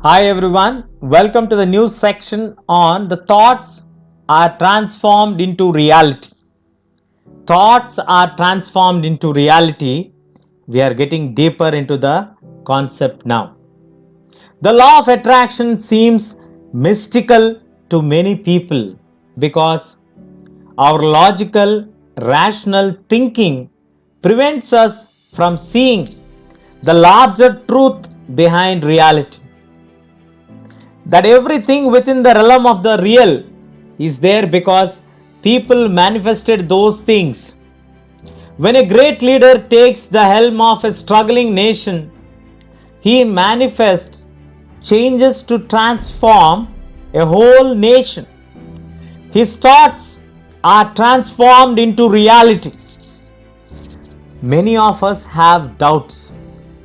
Hi everyone, welcome to the news section on the thoughts are transformed into reality. Thoughts are transformed into reality. We are getting deeper into the concept now. The law of attraction seems mystical to many people because our logical, rational thinking prevents us from seeing the larger truth behind reality. That everything within the realm of the real is there because people manifested those things. When a great leader takes the helm of a struggling nation, he manifests changes to transform a whole nation. His thoughts are transformed into reality. Many of us have doubts.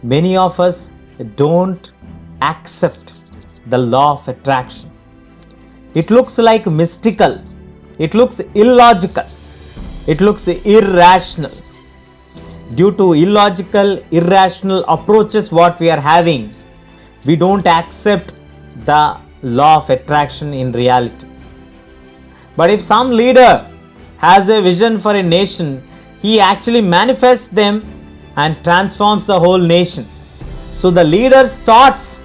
Many of us don't accept the law of attraction. It looks like mystical. It looks illogical. It looks irrational. Due to illogical, irrational approaches what we are having, we don't accept the law of attraction in reality. But if some leader has a vision for a nation, he actually manifests them and transforms the whole nation. So the leader's thoughts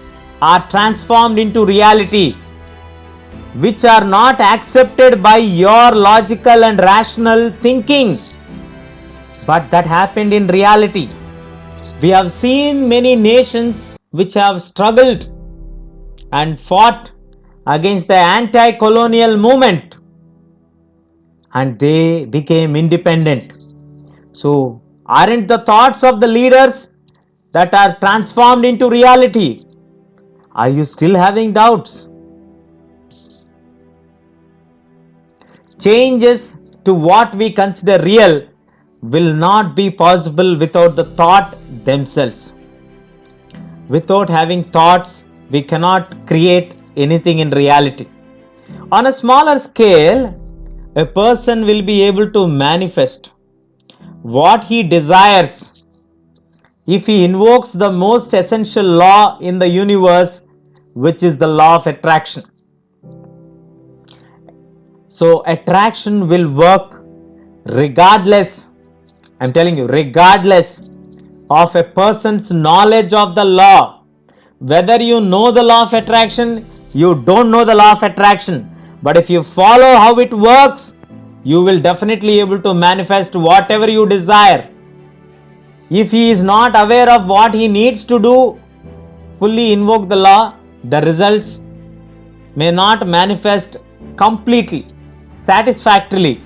are transformed into reality, which are not accepted by your logical and rational thinking. But that happened in reality. We have seen many nations which have struggled and fought against the anti-colonial movement and they became independent. So, aren't the thoughts of the leaders that are transformed into reality? Are you still having doubts? Changes to what we consider real will not be possible without the thought themselves. Without having thoughts, we cannot create anything in reality. On a smaller scale, a person will be able to manifest what he desires if he invokes the most essential law in the universe, which is the law of attraction. So, attraction will work regardless, I'm telling you, regardless of a person's knowledge of the law. Whether you know the law of attraction, you don't know the law of attraction, but if you follow how it works, you will definitely able to manifest whatever you desire. If he is not aware of what he needs to do, fully invoke the law, the results may not manifest completely, satisfactorily.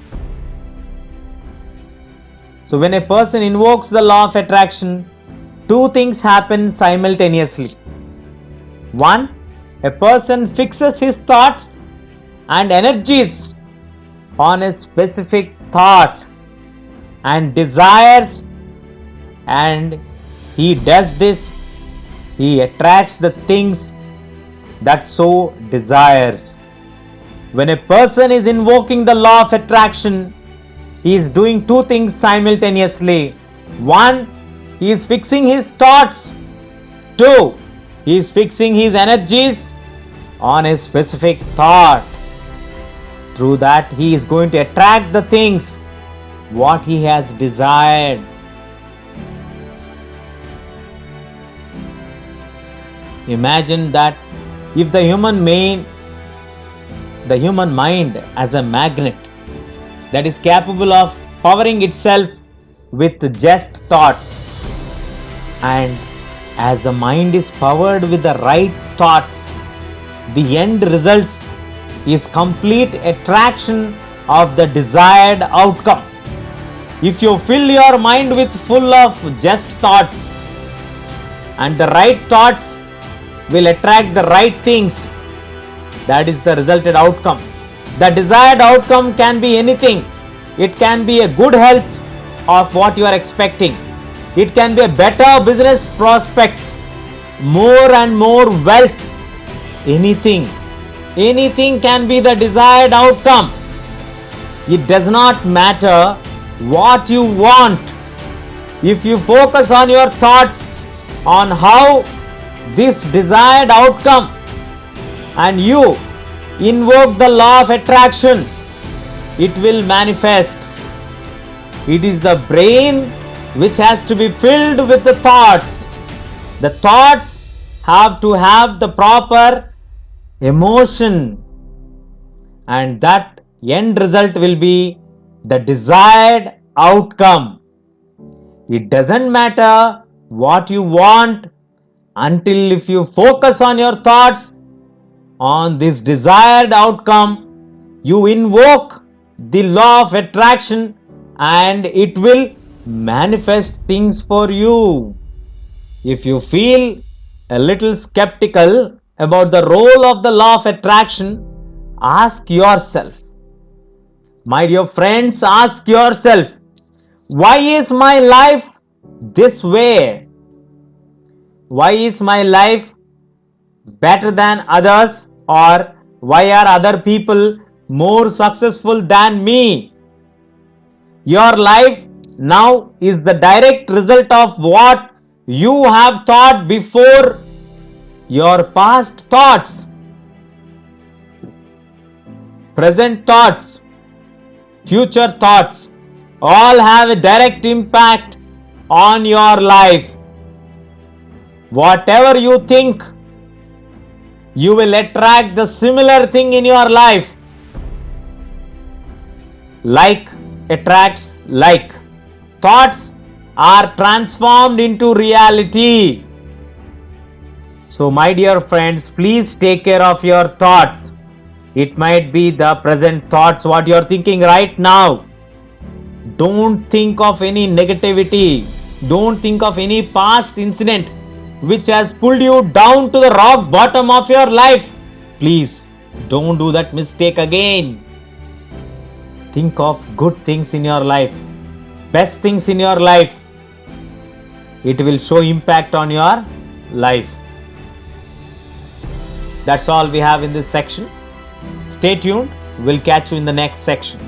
So when a person invokes the law of attraction, two things happen simultaneously. One, a person fixes his thoughts and energies on a specific thought and desires, and he does this, he attracts the things that so desires. When a person is invoking the law of attraction, he is doing two things simultaneously. One, he is fixing his thoughts. Two, he is fixing his energies on a specific thought. Through that, he is going to attract the things what he has desired. Imagine that if the human mind as a magnet that is capable of powering itself with just thoughts, and as the mind is powered with the right thoughts, the end results is complete attraction of the desired outcome. If you fill your mind with full of just thoughts, and the right thoughts will attract the right things, that is the resulted outcome. The desired outcome can be anything. It can be a good health of what you are expecting. It can be a better business prospects, more and more wealth. Anything can be the desired outcome. It does not matter what you want. If you focus on your thoughts on how this desired outcome and you invoke the law of attraction, it will manifest. It is the brain which has to be filled with the thoughts. The thoughts have to have the proper emotion, and that end result will be the desired outcome. It doesn't matter what you want until if you focus on your thoughts on this desired outcome, you invoke the law of attraction and it will manifest things for you. If you feel a little skeptical about the role of the law of attraction, ask yourself, my dear friends, ask yourself, why is my life this way? Why is my life better than others, or why are other people more successful than me? Your life now is the direct result of what you have thought before. Your past thoughts, present thoughts, future thoughts all have a direct impact on your life. Whatever you think, you will attract the similar thing in your life. Like attracts like. Thoughts are transformed into reality. So, my dear friends, please take care of your thoughts. It might be the present thoughts, what you are thinking right now. Don't think of any negativity. Don't think of any past incident which has pulled you down to the rock bottom of your life. Please don't do that mistake again. Think of good things in your life, best things in your life. It will show impact on your life. That's all we have in this section. Stay tuned. We'll catch you in the next section.